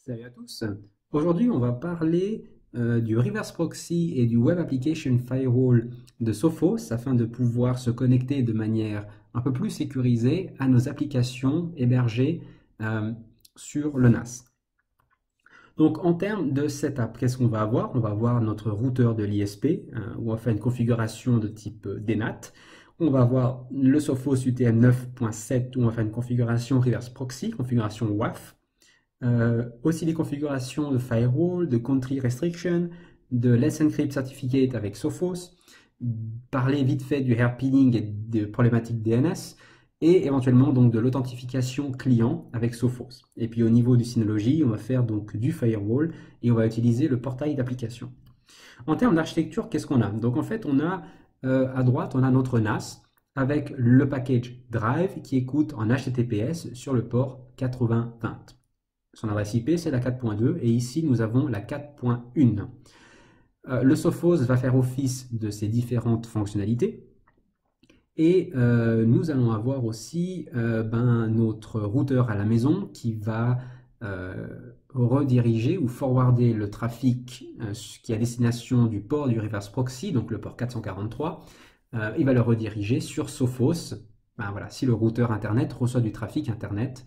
Salut à tous. Aujourd'hui, on va parler du reverse proxy et du web application firewall de Sophos afin de pouvoir se connecter de manière un peu plus sécurisée à nos applications hébergées euh, sur le NAS. Donc, en termes de setup, qu'est-ce qu'on va avoir? On va avoir notre routeur de l'ISP où on va faire une configuration de type DNAT. On va avoir le Sophos UTM 9.7 où on va faire une configuration reverse proxy, configuration WAF. Aussi des configurations de firewall, de country restriction, de Let's Encrypt Certificate avec Sophos, parler vite fait du hairpinning et des problématiques DNS, et éventuellement donc de l'authentification client avec Sophos. Et puis au niveau du Synology, on va faire donc du firewall et on va utiliser le portail d'application. En termes d'architecture, qu'est-ce qu'on a? Donc en fait, on a à droite, on a notre NAS avec le package Drive qui écoute en HTTPS sur le port 8020. Son adresse IP, c'est la 4.2 et ici, nous avons la 4.1. Le Sophos va faire office de ces différentes fonctionnalités et nous allons avoir aussi notre routeur à la maison qui va rediriger ou forwarder le trafic qui est à destination du port du reverse proxy, donc le port 443, il va le rediriger sur Sophos. Voilà, si le routeur Internet reçoit du trafic Internet,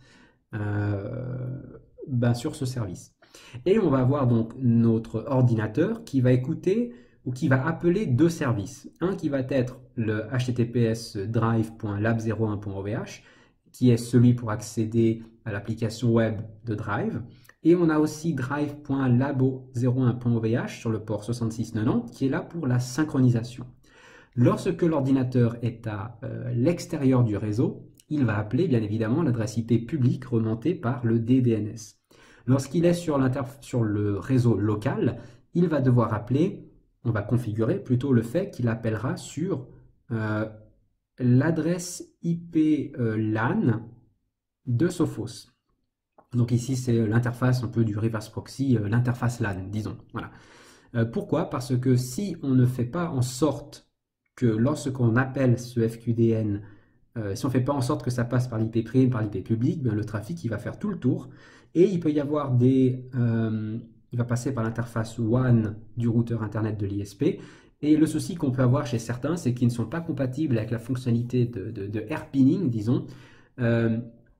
sur ce service. Et on va avoir donc notre ordinateur qui va écouter ou qui va appeler deux services. Un qui va être le https drive.lab01.ovh, qui est celui pour accéder à l'application web de Drive. Et on a aussi drive.labo01.ovh sur le port 6690 qui est là pour la synchronisation. Lorsque l'ordinateur est à l'extérieur du réseau, il va appeler bien évidemment l'adresse IP publique remontée par le DDNS. Lorsqu'il est sur le réseau local, il va devoir appeler, on va configurer plutôt le fait qu'il appellera sur l'adresse IP LAN de Sophos. Donc ici c'est l'interface un peu du reverse proxy, l'interface LAN, disons. Voilà. Pourquoi? Parce que si on ne fait pas en sorte que lorsqu'on appelle ce FQDN, si on ne fait pas en sorte que ça passe par l'IP privé, par l'IP public, le trafic il va faire tout le tour et il peut y avoir il va passer par l'interface WAN du routeur internet de l'ISP. Et le souci qu'on peut avoir chez certains, c'est qu'ils ne sont pas compatibles avec la fonctionnalité de hairpinning, disons,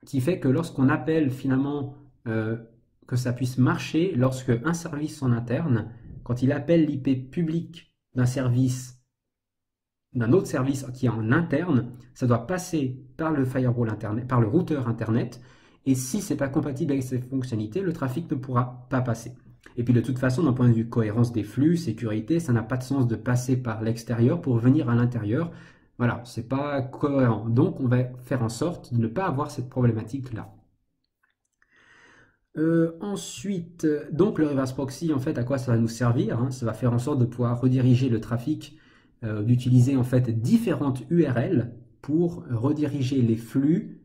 qui fait que lorsqu'on appelle finalement que ça puisse marcher, lorsque un service en interne, quand il appelle l'IP public d'un autre service qui est en interne, ça doit passer par le firewall internet, par le routeur internet, et si c'est pas compatible avec ces fonctionnalités, le trafic ne pourra pas passer. Et puis de toute façon, d'un point de vue cohérence des flux, sécurité, ça n'a pas de sens de passer par l'extérieur pour venir à l'intérieur. Voilà, c'est pas cohérent. Donc on va faire en sorte de ne pas avoir cette problématique-là. Ensuite, donc le reverse proxy, en fait, à quoi ça va nous servir, hein? Ça va faire en sorte de pouvoir rediriger le trafic, d'utiliser en fait différentes URL pour rediriger les flux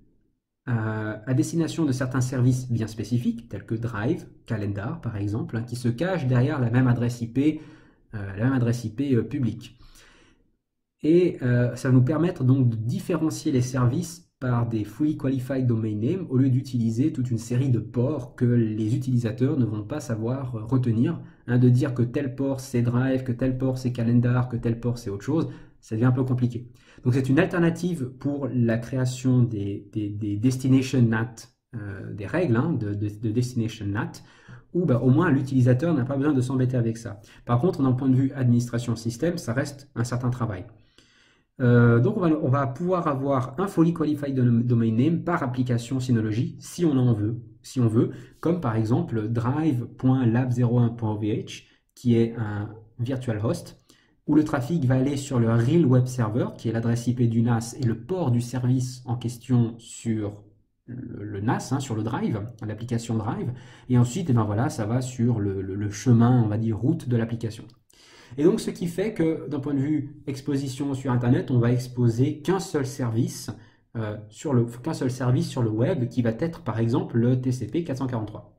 à destination de certains services bien spécifiques, tels que Drive, Calendar par exemple, hein, qui se cachent derrière la même adresse IP, publique. Et ça va nous permettre donc de différencier les services par des Fully Qualified Domain Name au lieu d'utiliser toute une série de ports que les utilisateurs ne vont pas savoir retenir, hein, de dire que tel port c'est Drive, que tel port c'est Calendar, que tel port c'est autre chose, ça devient un peu compliqué. Donc c'est une alternative pour la création des Destination NAT, des règles hein, de Destination NAT, où au moins l'utilisateur n'a pas besoin de s'embêter avec ça. Par contre, d'un point de vue administration système, ça reste un certain travail. Donc on va pouvoir avoir un Fully Qualified Domain Name par application Synology si on veut, comme par exemple drive.lab01.ovh qui est un virtual host où le trafic va aller sur le Real Web Server qui est l'adresse IP du NAS et le port du service en question sur le NAS, hein, sur le Drive, l'application Drive, et ensuite voilà, ça va sur le chemin, on va dire route de l'application. Et donc, ce qui fait que, d'un point de vue exposition sur Internet, on va exposer qu'un seul service sur le web, qui va être, par exemple, le TCP 443.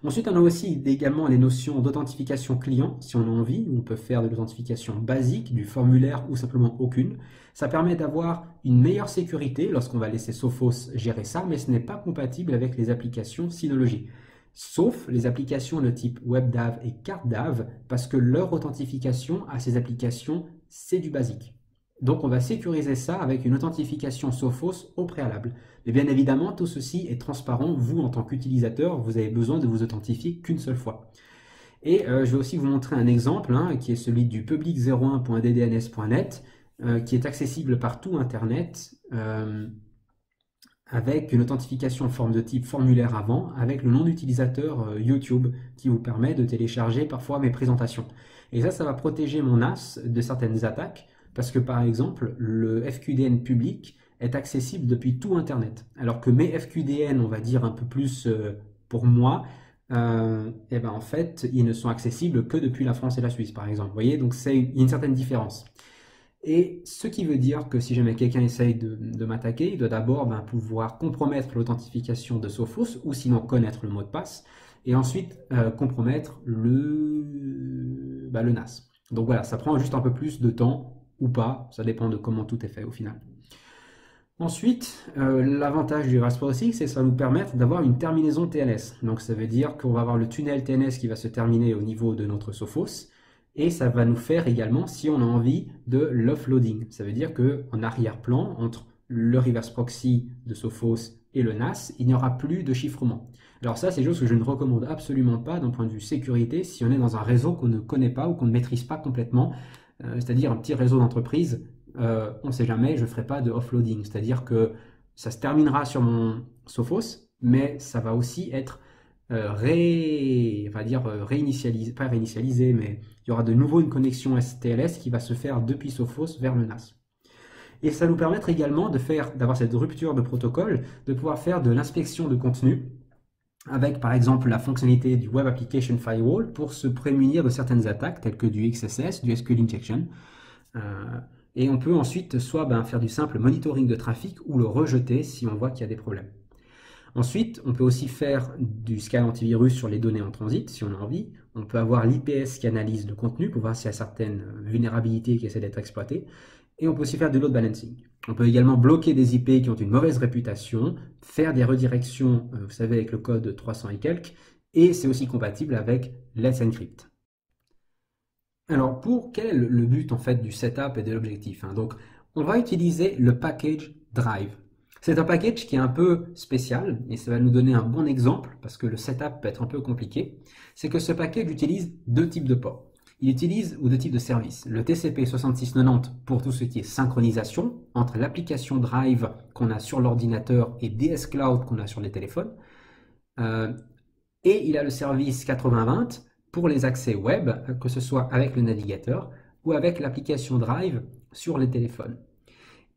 Ensuite, on a aussi également les notions d'authentification client, si on a envie. On peut faire de l'authentification basique, du formulaire ou simplement aucune. Ça permet d'avoir une meilleure sécurité lorsqu'on va laisser Sophos gérer ça, mais ce n'est pas compatible avec les applications Synology. sauf les applications de type WebDAV et CarteDAV, parce que leur authentification à ces applications, c'est du basique. Donc on va sécuriser ça avec une authentification Sophos au préalable. Mais bien évidemment, tout ceci est transparent. Vous, en tant qu'utilisateur, vous avez besoin de vous authentifier qu'une seule fois. Et je vais aussi vous montrer un exemple qui est celui du public01.ddns.net qui est accessible par tout Internet avec une authentification en forme de type formulaire avant, avec le nom d'utilisateur YouTube qui vous permet de télécharger parfois mes présentations. Et ça va protéger mon NAS de certaines attaques parce que par exemple, le FQDN public est accessible depuis tout Internet. Alors que mes FQDN, on va dire un peu plus pour moi, et ben en fait, ils ne sont accessibles que depuis la France et la Suisse, par exemple. Vous voyez, donc il y a une certaine différence. Et ce qui veut dire que si jamais quelqu'un essaye de m'attaquer, il doit d'abord pouvoir compromettre l'authentification de Sophos, ou sinon connaître le mot de passe, et ensuite compromettre le NAS. Donc voilà, ça prend juste un peu plus de temps, ou pas, ça dépend de comment tout est fait au final. Ensuite, l'avantage du reverse proxy, c'est que ça va nous permettre d'avoir une terminaison TLS. Donc ça veut dire qu'on va avoir le tunnel TNS qui va se terminer au niveau de notre Sophos, et ça va nous faire également, si on a envie, de l'offloading. Ça veut dire qu'en arrière-plan, entre le reverse proxy de Sophos et le NAS, il n'y aura plus de chiffrement. Alors ça, c'est quelque chose que je ne recommande absolument pas d'un point de vue sécurité si on est dans un réseau qu'on ne connaît pas ou qu'on ne maîtrise pas complètement, c'est-à-dire un petit réseau d'entreprise. On ne sait jamais, je ne ferai pas de offloading, c'est-à-dire que ça se terminera sur mon Sophos, mais ça va aussi être réinitialisé, pas réinitialisé, mais il y aura de nouveau une connexion STLS qui va se faire depuis Sophos vers le NAS. Et ça nous permettra également d'avoir cette rupture de protocole, de pouvoir faire de l'inspection de contenu avec par exemple la fonctionnalité du Web Application Firewall pour se prémunir de certaines attaques telles que du XSS, du SQL Injection. Et on peut ensuite soit faire du simple monitoring de trafic ou le rejeter si on voit qu'il y a des problèmes. Ensuite, on peut aussi faire du scan antivirus sur les données en transit si on a envie. On peut avoir l'IPS qui analyse le contenu pour voir s'il y a certaines vulnérabilités qui essaient d'être exploitées. Et on peut aussi faire de load balancing. On peut également bloquer des IP qui ont une mauvaise réputation, faire des redirections, vous savez, avec le code 300 et quelques, et c'est aussi compatible avec Let's Encrypt. Alors, quel est le but en fait du setup et de l'objectif Donc, on va utiliser le package Drive. C'est un package qui est un peu spécial et ça va nous donner un bon exemple parce que le setup peut être un peu compliqué. C'est que ce package utilise deux types de ports. Il utilise deux types de services. Le TCP 6690 pour tout ce qui est synchronisation entre l'application Drive qu'on a sur l'ordinateur et DS Cloud qu'on a sur les téléphones. Et il a le service 8020 pour les accès web, que ce soit avec le navigateur ou avec l'application Drive sur les téléphones.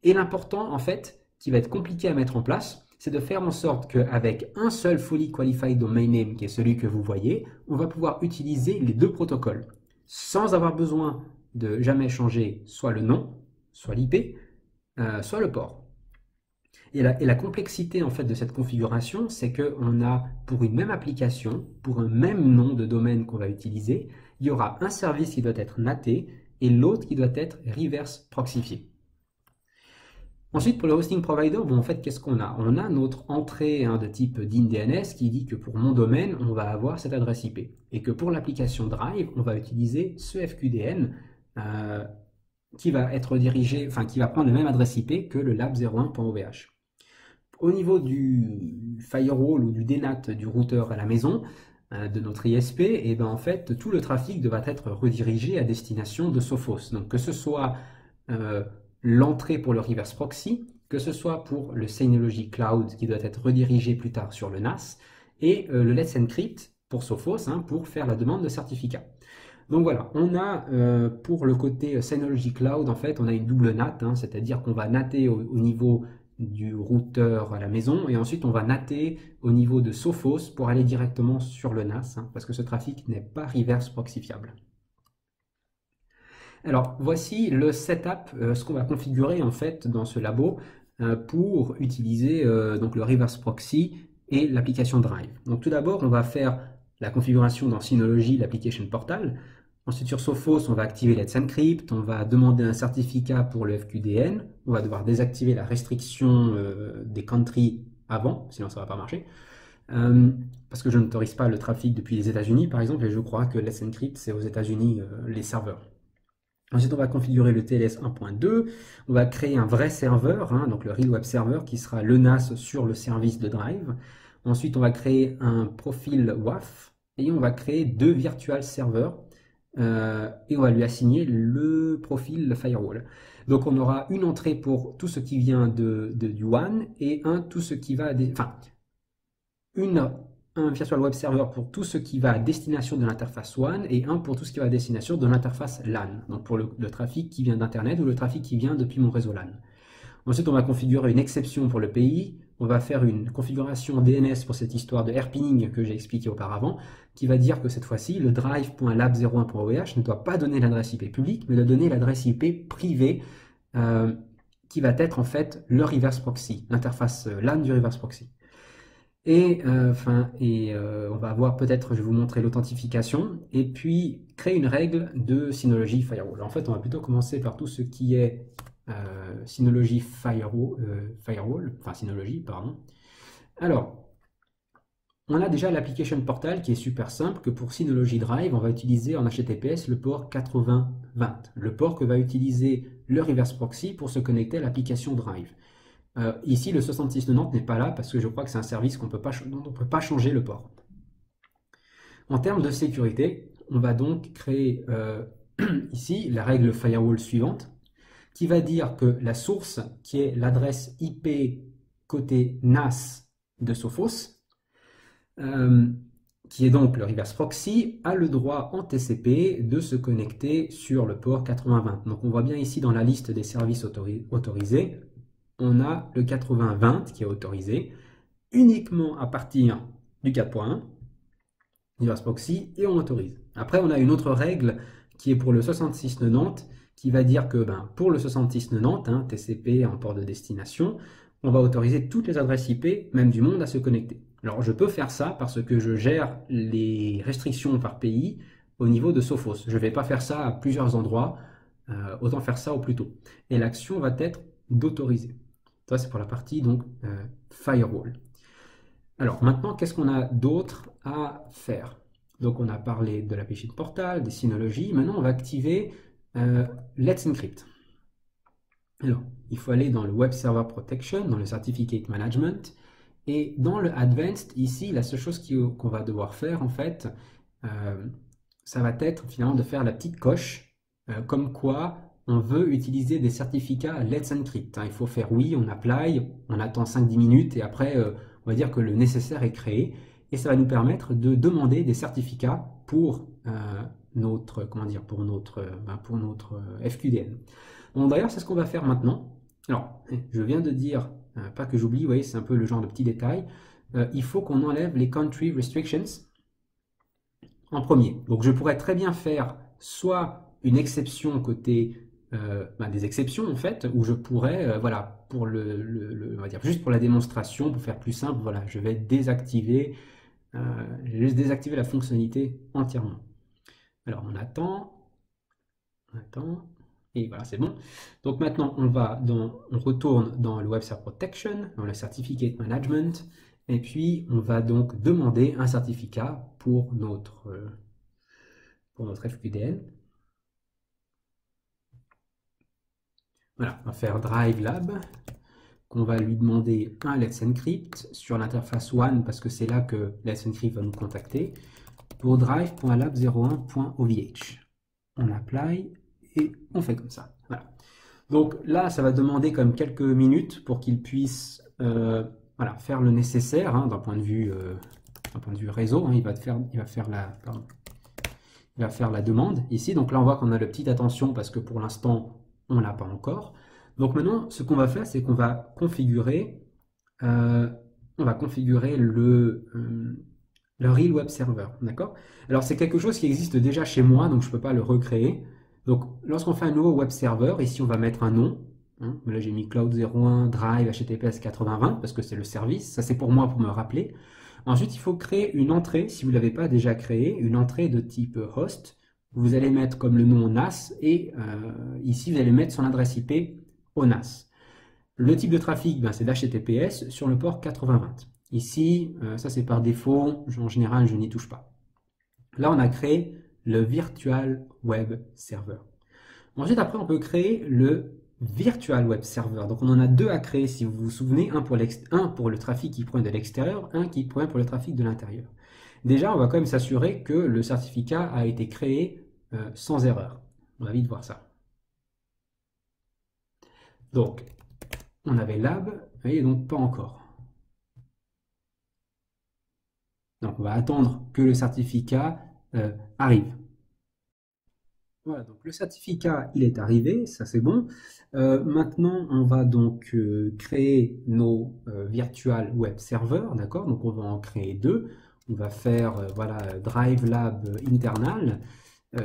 Et l'important, en fait, qui va être compliqué à mettre en place, c'est de faire en sorte qu'avec un seul Fully Qualified Domain Name, qui est celui que vous voyez, on va pouvoir utiliser les deux protocoles, sans avoir besoin de jamais changer soit le nom, soit l'IP, soit le port. Et la complexité en fait de cette configuration, c'est qu'on a pour une même application, pour un même nom de domaine qu'on va utiliser, il y aura un service qui doit être naté et l'autre qui doit être reverse proxifié. Ensuite, pour le hosting provider, en fait, qu'est-ce qu'on a? On a notre entrée de type DIN-DNS qui dit que pour mon domaine, on va avoir cette adresse IP. Et que pour l'application Drive, on va utiliser ce FQDN qui va être redirigé, qui va prendre la même adresse IP que le lab01.ovh. Au niveau du firewall ou du DNAT du routeur à la maison, de notre ISP, et en fait, tout le trafic devra être redirigé à destination de Sophos. Donc, que ce soit l'entrée pour le reverse proxy, que ce soit pour le Synology Cloud qui doit être redirigé plus tard sur le NAS, et le Let's Encrypt pour Sophos, pour faire la demande de certificat. Donc voilà, on a pour le côté Synology Cloud, en fait, on a une double NAT, c'est-à-dire qu'on va natter au niveau du routeur à la maison et ensuite on va natter au niveau de Sophos pour aller directement sur le NAS parce que ce trafic n'est pas reverse proxifiable. Alors voici le setup, ce qu'on va configurer en fait dans ce labo pour utiliser donc le reverse proxy et l'application Drive. Donc tout d'abord on va faire la configuration dans Synology, l'application portal. Ensuite, sur Sophos, on va activer Let's Encrypt, on va demander un certificat pour le FQDN, on va devoir désactiver la restriction des countries avant, sinon ça ne va pas marcher. parce que je n'autorise pas le trafic depuis les États-Unis, par exemple, et je crois que Let's Encrypt, c'est aux États-Unis les serveurs. Ensuite, on va configurer le TLS 1.2. On va créer un vrai serveur, hein, donc le Real Web Server, qui sera le NAS sur le service de Drive. Ensuite, on va créer un profil WAF et on va créer 2 virtual serveurs et on va lui assigner le profil firewall. Donc, on aura une entrée pour tout ce qui vient du WAN et tout ce qui va un virtual web server pour tout ce qui va à destination de l'interface WAN et un pour tout ce qui va à destination de l'interface LAN, donc pour le trafic qui vient d'Internet ou le trafic qui vient depuis mon réseau LAN. Ensuite, on va configurer une exception pour le pays, on va faire une configuration DNS pour cette histoire de AirPinning que j'ai expliqué auparavant, qui va dire que cette fois-ci, le drive.lab01.oeh ne doit pas donner l'adresse IP publique, mais doit donner l'adresse IP privée qui va être en fait le reverse proxy, l'interface LAN du reverse proxy. Et on va avoir peut-être, je vais vous montrer l'authentification, et puis créer une règle de Synology Firewall. En fait, on va plutôt commencer par tout ce qui est Synology Firewall, enfin Synology, pardon. Alors, on a déjà l'application portal qui est super simple, que pour Synology Drive, on va utiliser en HTTPS le port 8020, le port que va utiliser le reverse proxy pour se connecter à l'application Drive. Ici, le 6690 n'est pas là parce que je crois que c'est un service dont on ne peut pas changer le port. En termes de sécurité, on va donc créer ici la règle firewall suivante qui va dire que la source, qui est l'adresse IP côté NAS de Sophos, qui est donc le reverse proxy, a le droit en TCP de se connecter sur le port 8020. Donc on voit bien ici dans la liste des services autorisés, on a le 8020 qui est autorisé uniquement à partir du 4.1 reverse proxy et on autorise. Après, on a une autre règle qui est pour le 6690 qui va dire que pour le 6690, hein, TCP en port de destination, on va autoriser toutes les adresses IP, même du monde, à se connecter. Alors, je peux faire ça parce que je gère les restrictions par pays au niveau de Sophos. Je ne vais pas faire ça à plusieurs endroits, autant faire ça au plus tôt. Et l'action va être d'autoriser. Ça, c'est pour la partie donc firewall. Alors maintenant, qu'est-ce qu'on a d'autre à faire? Donc on a parlé de l'application portal, des Synology. Maintenant, on va activer Let's Encrypt. Alors, il faut aller dans le Web Server Protection, dans le Certificate Management. Et dans le Advanced, ici, la seule chose qu'on va devoir faire, en fait, ça va être finalement de faire la petite coche, comme quoi on veut utiliser des certificats Let's Encrypt. Il faut faire oui, on apply, on attend 5-10 minutes et après, on va dire que le nécessaire est créé. Et ça va nous permettre de demander des certificats pour notre FQDN. Bon, d'ailleurs, c'est ce qu'on va faire maintenant. Alors, je viens de dire, pas que j'oublie, vous voyez, c'est un peu le genre de petit détail. Il faut qu'on enlève les country restrictions en premier. Donc, je pourrais très bien faire soit une exception côté des exceptions en fait, où je pourrais, voilà, pour on va dire juste pour la démonstration, pour faire plus simple, voilà, je vais désactiver, la fonctionnalité entièrement. Alors on attend, et voilà, c'est bon. Donc maintenant on retourne dans le Web Server Protection, dans le Certificate Management, et puis on va donc demander un certificat pour notre FQDN. Voilà, on va faire Drive Lab, qu'on va lui demander un Let's Encrypt sur l'interface WAN, parce que c'est là que Let's Encrypt va nous contacter, pour drive.lab01.ovh. On apply et on fait comme ça. Voilà. Donc là, ça va demander quand même quelques minutes pour qu'il puisse faire le nécessaire hein, d'un point de vue réseau. Hein, il va faire la demande ici. Donc là, on voit qu'on a le petit attention parce que pour l'instant, on ne l'a pas encore. Donc maintenant, ce qu'on va faire, c'est qu'on va configurer, le Real Web Server. D'accord? Alors, c'est quelque chose qui existe déjà chez moi, donc je ne peux pas le recréer. Donc, lorsqu'on fait un nouveau web server, ici, on va mettre un nom. Hein, là, j'ai mis Cloud 01 Drive HTTPS 8020 parce que c'est le service. Ça, c'est pour moi, pour me rappeler. Ensuite, il faut créer une entrée, si vous ne l'avez pas déjà créée, une entrée de type host. Vous allez mettre comme le nom NAS et ici, vous allez mettre son adresse IP au NAS. Le type de trafic, c'est l'HTTPS sur le port 8020. Ici, ça c'est par défaut, en général je n'y touche pas. Là on a créé le Virtual Web Server. Ensuite après on peut créer le Virtual Web Server. Donc on en a deux à créer si vous vous souvenez, un pour le trafic qui provient de l'extérieur, un qui provient pour le trafic de l'intérieur. Déjà on va quand même s'assurer que le certificat a été créé sans erreur. On va vite voir ça. Donc on avait lab, et donc pas encore. Donc on va attendre que le certificat arrive. Voilà, donc le certificat il est arrivé, ça c'est bon. Maintenant on va donc créer nos virtual web servers, d'accord? Donc on va en créer deux. On va faire voilà Drive Lab internal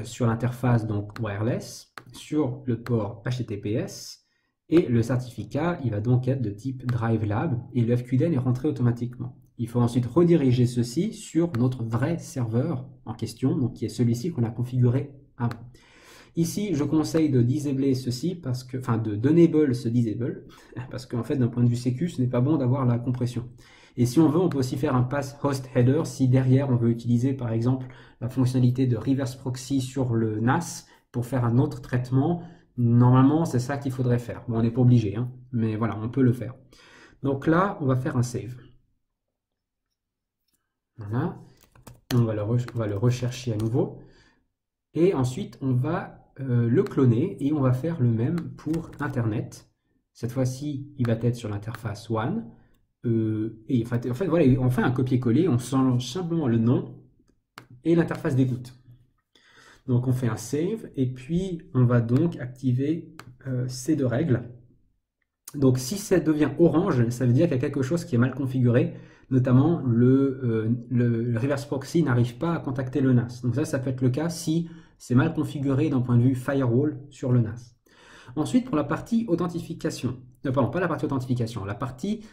sur l'interface donc wireless, sur le port HTTPS, et le certificat il va donc être de type Drive Lab et le FQDN est rentré automatiquement. Il faut ensuite rediriger ceci sur notre vrai serveur en question, donc qui est celui-ci qu'on a configuré avant. Ici, je conseille de disabler ceci, enfin d'enable ce disable, parce qu'en fait, d'un point de vue sécu, ce n'est pas bon d'avoir la compression. Et si on veut, on peut aussi faire un pass host header si derrière on veut utiliser par exemple la fonctionnalité de reverse proxy sur le NAS pour faire un autre traitement. Normalement, c'est ça qu'il faudrait faire. Bon, on n'est pas obligé, hein, mais voilà, on peut le faire. Donc là, on va faire un save. Voilà, on va le rechercher à nouveau. Et ensuite, on va le cloner et on va faire le même pour Internet. Cette fois-ci, il va être sur l'interface WAN. Et en fait, voilà, on fait un copier-coller, on change simplement le nom et l'interface d'écoute. Donc on fait un save et puis on va donc activer ces deux règles. Donc si ça devient orange, ça veut dire qu'il y a quelque chose qui est mal configuré, notamment le reverse proxy n'arrive pas à contacter le NAS. Donc ça peut être le cas si c'est mal configuré d'un point de vue firewall sur le NAS. Ensuite, pour la partie authentification, pardon, pas la partie authentification, la partie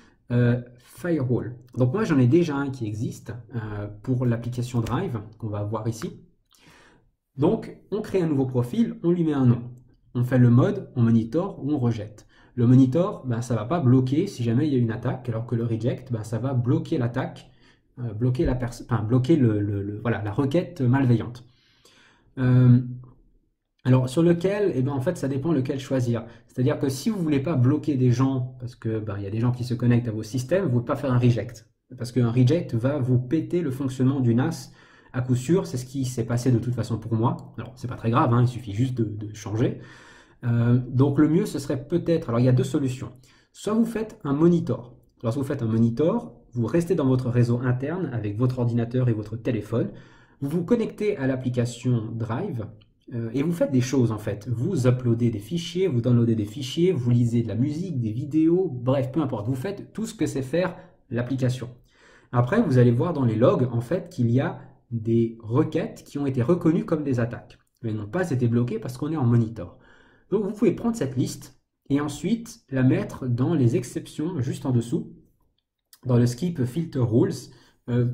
firewall. Donc moi j'en ai déjà un qui existe pour l'application Drive qu'on va voir ici. Donc on crée un nouveau profil, on lui met un nom. On fait le mode, on monitor ou on rejette. Le monitor, ben, ça ne va pas bloquer si jamais il y a une attaque, alors que le reject, ben, ça va bloquer l'attaque, bloquer voilà, la requête malveillante. Alors sur lequel, eh ben, en fait ça dépend lequel choisir. C'est-à-dire que si vous ne voulez pas bloquer des gens, parce que ben, y a des gens qui se connectent à vos systèmes, vous ne pouvez pas faire un reject. Parce qu'un reject va vous péter le fonctionnement du NAS à coup sûr, c'est ce qui s'est passé de toute façon pour moi. Alors c'est pas très grave, hein, il suffit juste de changer. Donc le mieux ce serait peut-être, alors il y a deux solutions. Soit vous faites un monitor. Lorsque vous faites un monitor, vous restez dans votre réseau interne avec votre ordinateur et votre téléphone. Vous vous connectez à l'application Drive et vous faites des choses en fait. Vous uploadez des fichiers, vous downloadez des fichiers, vous lisez de la musique, des vidéos, bref, peu importe. Vous faites tout ce que sait faire l'application. Après, vous allez voir dans les logs en fait qu'il y a des requêtes qui ont été reconnues comme des attaques, mais n'ont pas été bloquées parce qu'on est en monitor. Donc vous pouvez prendre cette liste et ensuite la mettre dans les exceptions juste en dessous, dans le skip filter rules,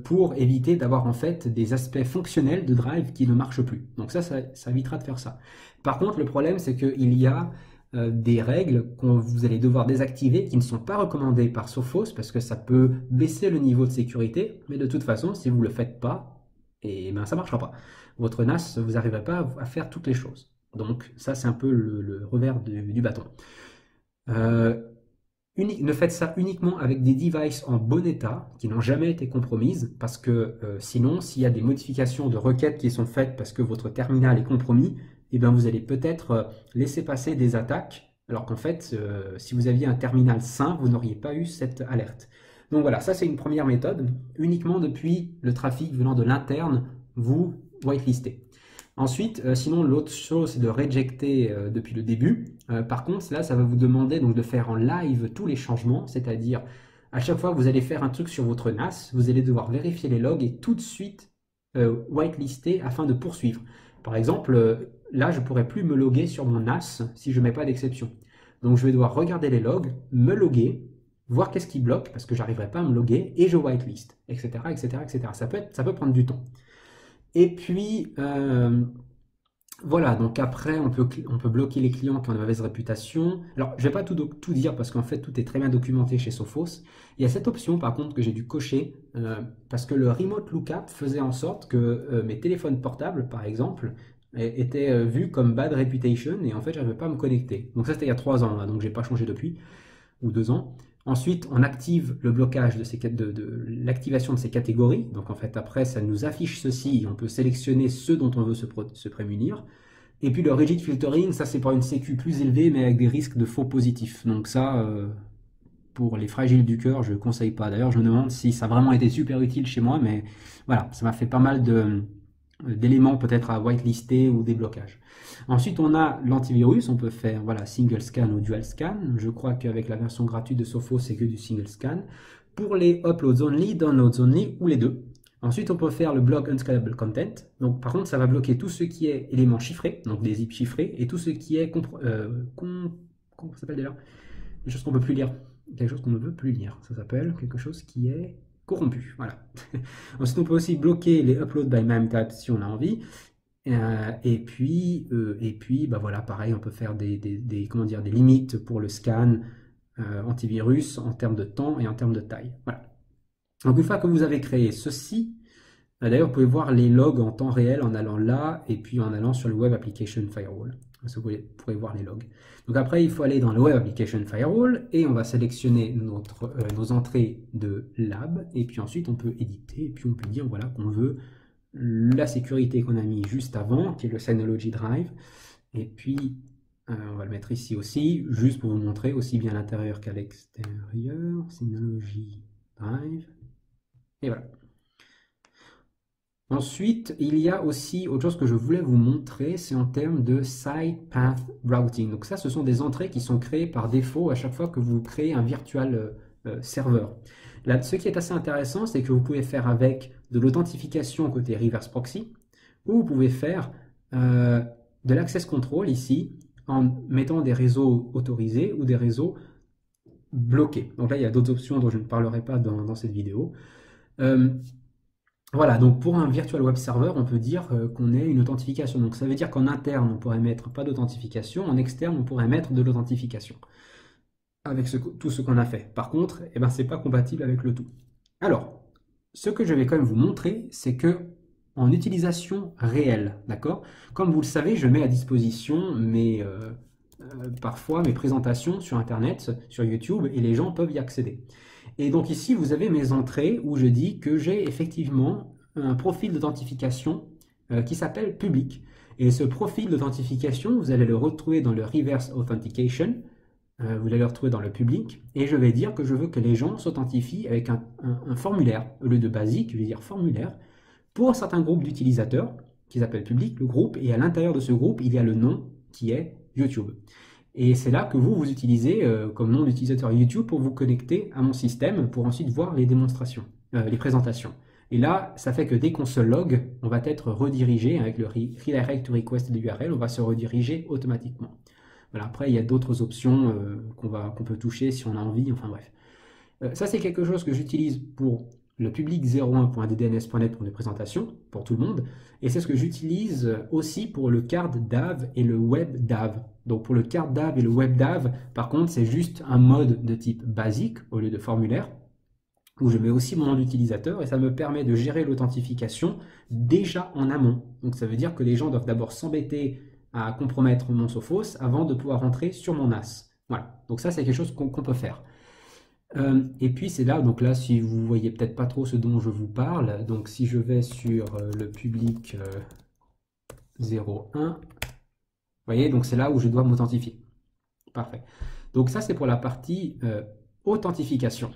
pour éviter d'avoir en fait des aspects fonctionnels de Drive qui ne marchent plus. Donc ça évitera de faire ça. Par contre, le problème c'est qu'il y a des règles que vous allez devoir désactiver qui ne sont pas recommandées par Sophos parce que ça peut baisser le niveau de sécurité, mais de toute façon, si vous ne le faites pas, et ben ça ne marchera pas. Votre NAS, vous n'arriverez pas à faire toutes les choses. Donc ça, c'est un peu le revers du bâton. Ne faites ça uniquement avec des devices en bon état, qui n'ont jamais été compromises, parce que sinon, s'il y a des modifications de requêtes qui sont faites parce que votre terminal est compromis, eh bien vous allez peut-être laisser passer des attaques, alors qu'en fait, si vous aviez un terminal sain, vous n'auriez pas eu cette alerte. Donc voilà, ça c'est une première méthode. Uniquement depuis le trafic venant de l'interne, vous whitelistez. Ensuite, sinon l'autre chose c'est de rejecter depuis le début. Par contre, là ça va vous demander donc de faire en live tous les changements, c'est-à-dire à chaque fois que vous allez faire un truc sur votre NAS, vous allez devoir vérifier les logs et tout de suite whitelister afin de poursuivre. Par exemple, là je ne pourrais plus me loguer sur mon NAS si je ne mets pas d'exception. Donc je vais devoir regarder les logs, me loguer, voir qu'est-ce qui bloque parce que j'arriverai pas à me loguer et je whitelist, etc., etc., etc. Ça peut prendre du temps. Et puis, Voilà, donc après, on peut bloquer les clients qui ont une mauvaise réputation. Alors, je vais pas tout dire parce qu'en fait, tout est très bien documenté chez Sophos. Il y a cette option, par contre, que j'ai dû cocher parce que le Remote Lookup faisait en sorte que mes téléphones portables, par exemple, étaient vus comme bad reputation et en fait, je n'arrivais pas à me connecter. Donc ça, c'était il y a 3 ans, hein, donc j'ai pas changé depuis, ou 2 ans. Ensuite, on active le blocage de l'activation de ces catégories. Donc en fait, après, ça nous affiche ceci. On peut sélectionner ceux dont on veut se prémunir. Et puis le rigid filtering, ça c'est pour une sécu plus élevée, mais avec des risques de faux positifs. Donc ça, pour les fragiles du cœur, je ne conseille pas. D'ailleurs, je me demande si ça a vraiment été super utile chez moi, mais voilà, ça m'a fait pas mal d'éléments peut-être à whitelister ou des blocages. Ensuite, on a l'antivirus, on peut faire voilà, single scan ou dual scan. Je crois qu'avec la version gratuite de Sophos, c'est que du single scan. Pour les uploads only, downloads only ou les deux. Ensuite, on peut faire le block unscalable content. Donc, par contre, ça va bloquer tout ce qui est éléments chiffrés, donc des zips chiffrés, et tout ce qui est comment ça s'appelle déjà? Quelque chose qu'on peut plus lire. Quelque chose qu'on ne veut plus lire. Ça s'appelle quelque chose qui est corrompu. Voilà. Ensuite, on peut aussi bloquer les uploads by MemType si on a envie. Et puis, bah voilà, pareil, on peut faire comment dire, des limites pour le scan antivirus en termes de temps et en termes de taille. Voilà. Donc une fois que vous avez créé ceci, d'ailleurs, vous pouvez voir les logs en temps réel en allant là et puis en allant sur le Web Application Firewall. Vous pourrez voir les logs. Donc après, il faut aller dans le Web Application Firewall et on va sélectionner nos entrées de lab. Et puis ensuite, on peut éditer et puis on peut dire voilà qu'on veut la sécurité qu'on a mis juste avant, qui est le Synology Drive. Et puis, on va le mettre ici aussi, juste pour vous montrer aussi bien à l'intérieur qu'à l'extérieur. Synology Drive. Et voilà. Ensuite, il y a aussi autre chose que je voulais vous montrer, c'est en termes de Site Path Routing. Donc ça, ce sont des entrées qui sont créées par défaut à chaque fois que vous créez un virtual serveur. Là, ce qui est assez intéressant, c'est que vous pouvez faire avec de l'authentification côté reverse proxy, ou vous pouvez faire de l'access control ici, en mettant des réseaux autorisés ou des réseaux bloqués. Donc là, il y a d'autres options dont je ne parlerai pas dans cette vidéo. Euh, voilà, donc pour un virtual web server, on peut dire qu'on ait une authentification. Donc ça veut dire qu'en interne, on pourrait mettre pas d'authentification, en externe, on pourrait mettre de l'authentification avec tout ce qu'on a fait. Par contre, eh ben, c'est pas compatible avec le tout. Alors, ce que je vais quand même vous montrer, c'est que en utilisation réelle, d'accord? Comme vous le savez, je mets à disposition parfois mes présentations sur Internet, sur YouTube, et les gens peuvent y accéder. Et donc ici, vous avez mes entrées où je dis que j'ai effectivement un profil d'authentification qui s'appelle public. Et ce profil d'authentification, vous allez le retrouver dans le reverse authentication, vous allez le retrouver dans le public, et je vais dire que je veux que les gens s'authentifient avec un formulaire. Au lieu de basique, je vais dire formulaire, pour un certain groupe d'utilisateurs, qui s'appelle public, le groupe, et à l'intérieur de ce groupe, il y a le nom qui est YouTube. Et c'est là que vous utilisez comme nom d'utilisateur YouTube pour vous connecter à mon système pour ensuite voir les démonstrations, les présentations. Et là, ça fait que dès qu'on se log, on va être redirigé avec le redirect to request de l'URL, on va se rediriger automatiquement. Voilà, après, il y a d'autres options qu'on peut toucher si on a envie, enfin bref. Ça, c'est quelque chose que j'utilise pour le public 01.ddns.net pour des présentations, pour tout le monde. Et c'est ce que j'utilise aussi pour le card DAV et le web DAV. Donc pour le card DAV et le web DAV, par contre, c'est juste un mode de type basique au lieu de formulaire, où je mets aussi mon nom d'utilisateur et ça me permet de gérer l'authentification déjà en amont. Donc ça veut dire que les gens doivent d'abord s'embêter à compromettre mon Sophos avant de pouvoir rentrer sur mon NAS. Voilà, donc ça c'est quelque chose qu'on peut faire. Et puis c'est là, donc là si vous voyez peut-être pas trop ce dont je vous parle, donc si je vais sur le public 01, vous voyez, donc c'est là où je dois m'authentifier. Parfait. Donc ça c'est pour la partie authentification.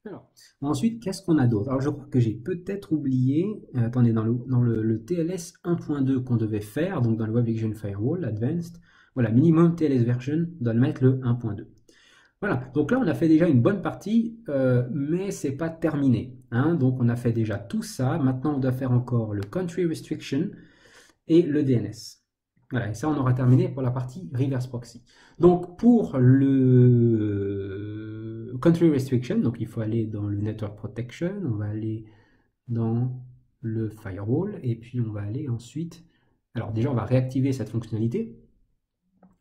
Alors, ensuite, qu'est-ce qu'on a d'autre? Alors je crois que j'ai peut-être oublié, attendez, dans le TLS 1.2 qu'on devait faire, donc dans le Web Application Firewall Advanced, voilà, minimum TLS version, on doit le mettre le 1.2. Voilà, donc là on a fait déjà une bonne partie, mais c'est pas terminé, hein. Donc on a fait déjà tout ça, maintenant on doit faire encore le country restriction et le DNS. Voilà, et ça on aura terminé pour la partie reverse proxy. Donc pour le country restriction, donc il faut aller dans le network protection, on va aller dans le firewall, et puis on va aller ensuite Alors déjà, on va réactiver cette fonctionnalité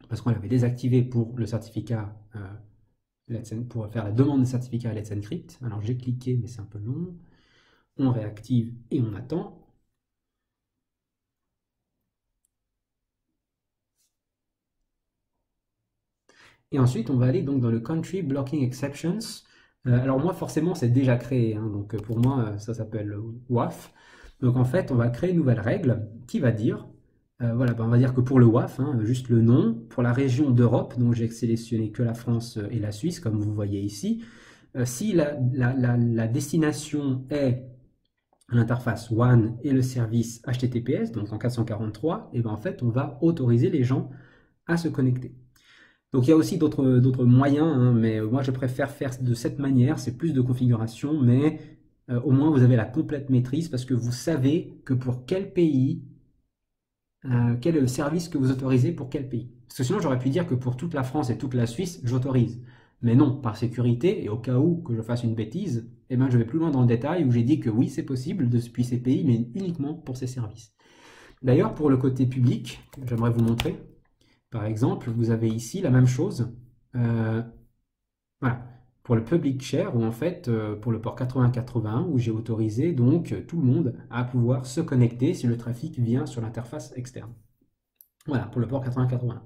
parce qu'on l'avait désactivée pour le certificat, pour faire la demande de certificat à Let's Encrypt. Alors j'ai cliqué, mais c'est un peu long. On réactive et on attend. Et ensuite, on va aller donc dans le Country Blocking Exceptions. Alors moi, forcément, c'est déjà créé. Hein, donc pour moi, ça s'appelle WAF. Donc en fait, on va créer une nouvelle règle qui va dire, voilà, ben, on va dire que pour le WAF, hein, juste le nom, pour la région d'Europe, donc j'ai sélectionné que la France et la Suisse, comme vous voyez ici, si la destination est l'interface WAN et le service HTTPS, donc en 443, et ben en fait, on va autoriser les gens à se connecter. Donc il y a aussi d'autres moyens, hein, mais moi je préfère faire de cette manière, c'est plus de configuration, mais au moins vous avez la complète maîtrise parce que vous savez que pour quel pays, quel est le service que vous autorisez pour quel pays. Parce que sinon j'aurais pu dire que pour toute la France et toute la Suisse, j'autorise. Mais non, par sécurité, et au cas où que je fasse une bêtise, eh ben, je vais plus loin dans le détail où j'ai dit que oui, c'est possible depuis ces pays, mais uniquement pour ces services. D'ailleurs, pour le côté public, j'aimerais vous montrer. Par exemple, vous avez ici la même chose. Voilà, pour le public share, ou en fait, pour le port 8081, où j'ai autorisé donc tout le monde à pouvoir se connecter si le trafic vient sur l'interface externe. Voilà, pour le port 8081.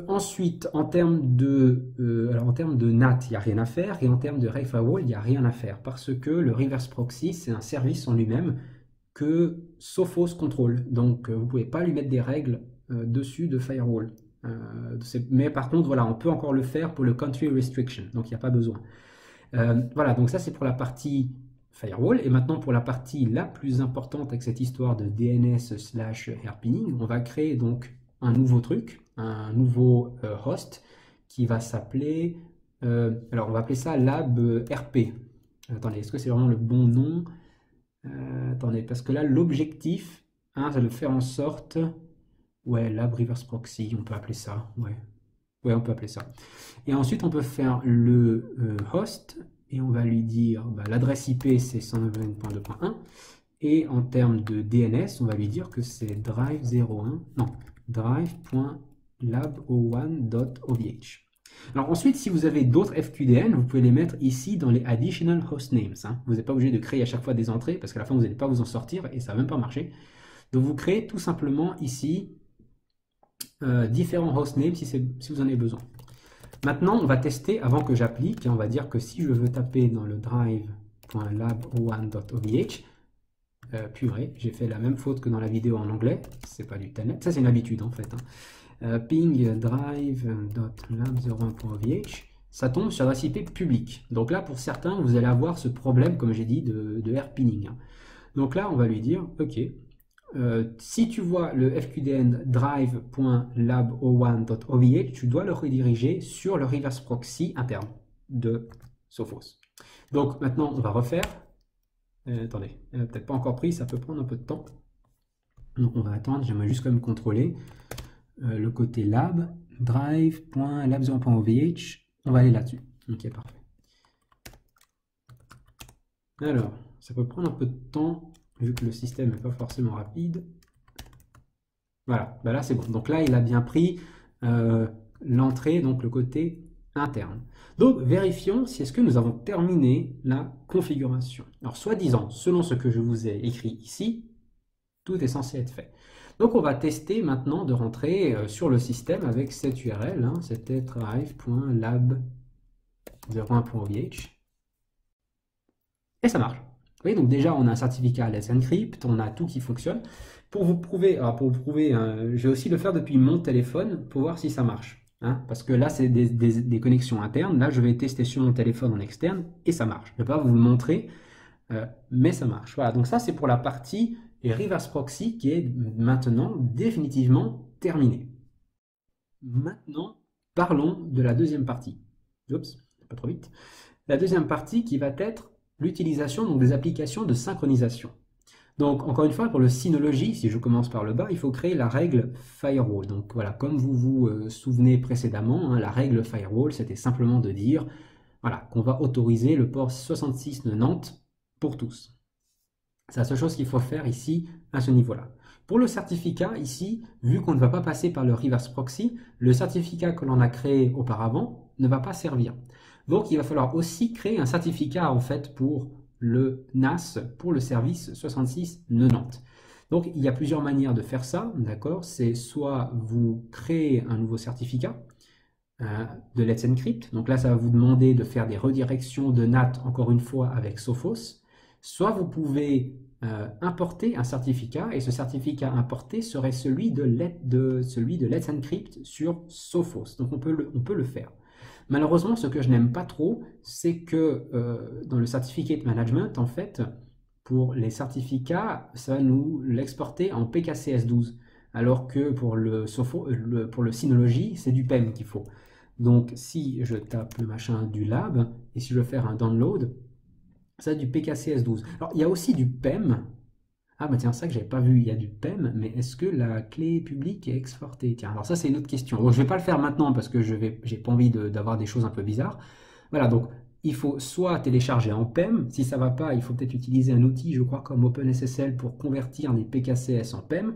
Ensuite, en termes de NAT, il n'y a rien à faire, et en termes de Ray Firewall, il n'y a rien à faire, parce que le reverse proxy, c'est un service en lui-même que Sophos contrôle. Donc, vous ne pouvez pas lui mettre des règles dessus de firewall. Mais par contre, voilà, on peut encore le faire pour le country restriction, donc il n'y a pas besoin. Voilà, donc ça c'est pour la partie firewall. Et maintenant pour la partie la plus importante avec cette histoire de DNS/hairpinning, on va créer donc un nouveau truc, un nouveau host qui va s'appeler, alors on va appeler ça lab RP. Attendez, est-ce que c'est vraiment le bon nom? Attendez, parce que là l'objectif, hein, c'est de faire en sorte, ouais, lab reverse proxy, on peut appeler ça, ouais. Ouais, on peut appeler ça. Et ensuite, on peut faire le host et on va lui dire l'adresse IP c'est 192.2.1 et en termes de DNS, on va lui dire que c'est drive01, non, drive.lab01.ovh. Alors ensuite, si vous avez d'autres FQDN, vous pouvez les mettre ici dans les additional hostnames. Hein. Vous n'êtes pas obligé de créer à chaque fois des entrées parce qu'à la fin, vous n'allez pas vous en sortir et ça ne va même pas marcher. Donc vous créez tout simplement ici différents hostnames si vous en avez besoin. Maintenant, on va tester avant que j'applique. On va dire que si je veux taper dans le drive.lab01.ovh, purée, j'ai fait la même faute que dans la vidéo en anglais. C'est pas du telnet. Ça, c'est une habitude en fait. Hein. Ping drive.lab01.ovh, ça tombe sur l'adresse IP publique. Donc là, pour certains, vous allez avoir ce problème, comme j'ai dit, de hairpinning. Hein. Donc là, on va lui dire, OK. Si tu vois le FQDN drive.lab01.ovh, tu dois le rediriger sur le reverse proxy interne de Sophos. Donc maintenant, on va refaire. Attendez, elle n'a peut-être pas encore pris, ça peut prendre un peu de temps. Donc on va attendre, j'aimerais juste quand même contrôler le côté lab, drive.lab01.ovh. On va aller là-dessus. Ok, parfait. Alors, ça peut prendre un peu de temps vu que le système n'est pas forcément rapide. Voilà, ben là c'est bon. Donc là, il a bien pris l'entrée, donc le côté interne. Donc vérifions si est-ce que nous avons terminé la configuration. Alors soi-disant, selon ce que je vous ai écrit ici, tout est censé être fait. Donc on va tester maintenant de rentrer sur le système avec cette URL, hein, c'était drive.lab01.ovh. Et ça marche. Vous voyez, donc déjà on a un certificat Let's Encrypt, on a tout qui fonctionne. Pour vous prouver, je vais aussi le faire depuis mon téléphone pour voir si ça marche. Hein, parce que là c'est des connexions internes, là je vais tester sur mon téléphone en externe et ça marche. Je ne vais pas vous le montrer, mais ça marche. Voilà, donc ça c'est pour la partie reverse proxy qui est maintenant définitivement terminée. Maintenant, parlons de la deuxième partie. Oups, pas trop vite. La deuxième partie qui va être l'utilisation des applications de synchronisation. Donc, encore une fois, pour le Synology, si je commence par le bas, il faut créer la règle Firewall. Donc voilà, comme vous vous souvenez précédemment, hein, la règle Firewall, c'était simplement de dire voilà, qu'on va autoriser le port 6690 pour tous. C'est la seule chose qu'il faut faire ici, à ce niveau-là. Pour le certificat, ici, vu qu'on ne va pas passer par le reverse proxy, le certificat que l'on a créé auparavant ne va pas servir. Donc, il va falloir aussi créer un certificat, en fait, pour le NAS, pour le service 6690. Donc, il y a plusieurs manières de faire ça, d'accord? C'est soit vous créez un nouveau certificat de Let's Encrypt. Donc là, ça va vous demander de faire des redirections de NAT, encore une fois, avec Sophos. Soit vous pouvez importer un certificat, et ce certificat importé serait celui de Let's Encrypt sur Sophos. Donc on peut le faire. Malheureusement, ce que je n'aime pas trop, c'est que dans le Certificate Management, en fait, pour les certificats, ça va nous l'exporter en PKCS12, alors que pour pour le Synology, c'est du PEM qu'il faut. Donc si je tape le machin du lab, et si je veux faire un download, ça a du PKCS12. Alors il y a aussi du PEM. Ah bah tiens, ça que j'avais pas vu, il y a du PEM, mais est-ce que la clé publique est exportée? Tiens, alors ça c'est une autre question. Bon, je vais pas le faire maintenant parce que j'ai pas envie d'avoir des choses un peu bizarres. Voilà, donc il faut soit télécharger en PEM, si ça va pas, il faut peut-être utiliser un outil, je crois, comme OpenSSL pour convertir des PKCS en PEM.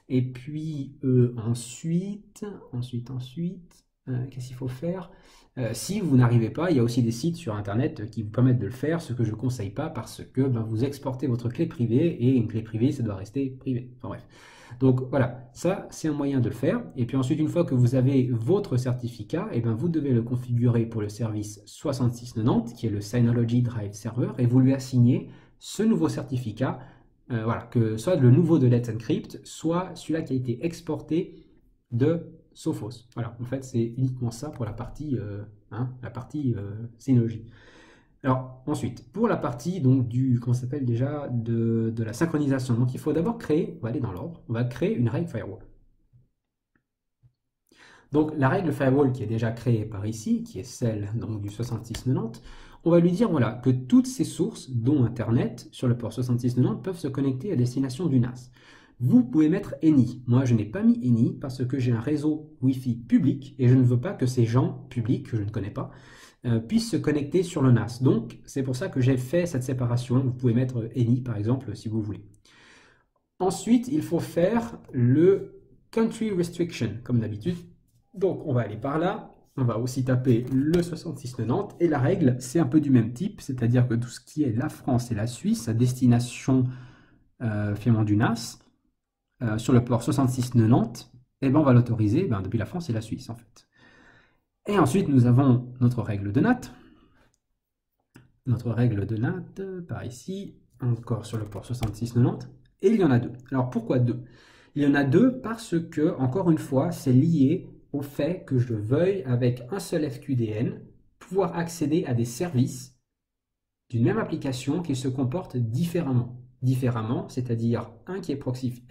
Et puis ensuite, qu'est-ce qu'il faut faire? Si vous n'arrivez pas, il y a aussi des sites sur Internet qui vous permettent de le faire, ce que je ne conseille pas parce que vous exportez votre clé privée et une clé privée, ça doit rester privé. Enfin bref. Donc voilà, ça c'est un moyen de le faire. Et puis ensuite, une fois que vous avez votre certificat, vous devez le configurer pour le service 6690, qui est le Synology Drive Server, et vous lui assignez ce nouveau certificat, voilà, que soit le nouveau de Let's Encrypt, soit celui-là qui a été exporté de Sophos. Voilà, en fait, c'est uniquement ça pour la partie Synology. Alors, ensuite, pour la partie donc comment s'appelle déjà, de la synchronisation. Donc, il faut d'abord créer, on va aller dans l'ordre, on va créer une règle firewall. Donc, la règle firewall qui est déjà créée par ici, qui est celle donc, du 6690, on va lui dire voilà, que toutes ces sources, dont Internet, sur le port 6690, peuvent se connecter à destination du NAS. Vous pouvez mettre ANY. Moi, je n'ai pas mis ANY parce que j'ai un réseau Wi-Fi public et je ne veux pas que ces gens publics, que je ne connais pas, puissent se connecter sur le NAS. Donc, c'est pour ça que j'ai fait cette séparation. Vous pouvez mettre ANY, par exemple, si vous voulez. Ensuite, il faut faire le Country Restriction, comme d'habitude. Donc, on va aller par là. On va aussi taper le 6690. Et la règle, c'est un peu du même type. C'est-à-dire que tout ce qui est la France et la Suisse, à destination finalement du NAS, sur le port 6690, on va l'autoriser depuis la France et la Suisse en fait. Et ensuite nous avons notre règle de NAT. Notre règle de NAT par ici, encore sur le port 6690, et il y en a deux. Alors pourquoi deux? Il y en a deux parce que, encore une fois, c'est lié au fait que je veuille, avec un seul FQDN, pouvoir accéder à des services d'une même application qui se comportent différemment. Différemment, c'est-à-dire un qui est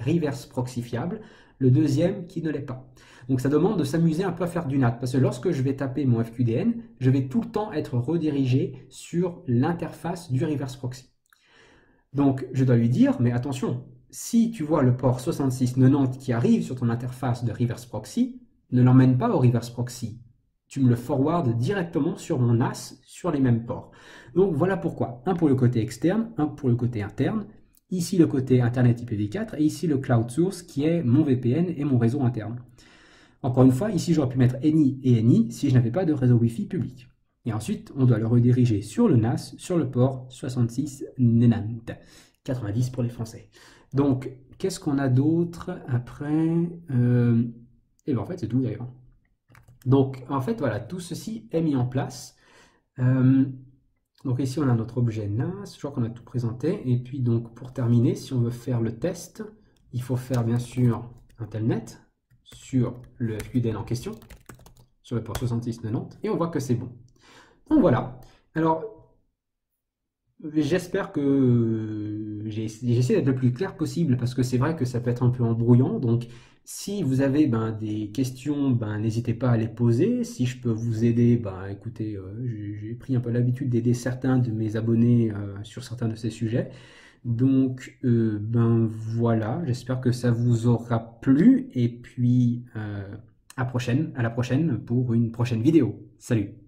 reverse proxifiable, le deuxième qui ne l'est pas. Donc ça demande de s'amuser un peu à faire du NAT, parce que lorsque je vais taper mon FQDN, je vais tout le temps être redirigé sur l'interface du reverse proxy. Donc je dois lui dire, mais attention, si tu vois le port 6690 qui arrive sur ton interface de reverse proxy, ne l'emmène pas au reverse proxy. Tu me le forward directement sur mon NAS, sur les mêmes ports. Donc voilà pourquoi. Un pour le côté externe, un pour le côté interne. Ici le côté Internet IPv4 et ici le cloud source qui est mon VPN et mon réseau interne. Encore une fois, ici j'aurais pu mettre ANY et ANY si je n'avais pas de réseau Wi-Fi public. Et ensuite, on doit le rediriger sur le NAS, sur le port 6690. 90 pour les Français. Donc, qu'est-ce qu'on a d'autre après Et en fait, c'est tout d'ailleurs. Donc, en fait, voilà, tout ceci est mis en place. Donc ici, on a notre objet NAS, je crois qu'on a tout présenté. Et puis, donc, pour terminer, si on veut faire le test, il faut faire bien sûr un telnet sur le FQDN en question, sur le port 6690, et on voit que c'est bon. Donc voilà. Alors, j'espère que j'ai essayé d'être le plus clair possible parce que c'est vrai que ça peut être un peu embrouillant. Donc, si vous avez des questions, n'hésitez pas à les poser. Si je peux vous aider, écoutez, j'ai pris un peu l'habitude d'aider certains de mes abonnés sur certains de ces sujets. Donc, voilà, j'espère que ça vous aura plu. Et puis, à la prochaine pour une prochaine vidéo. Salut!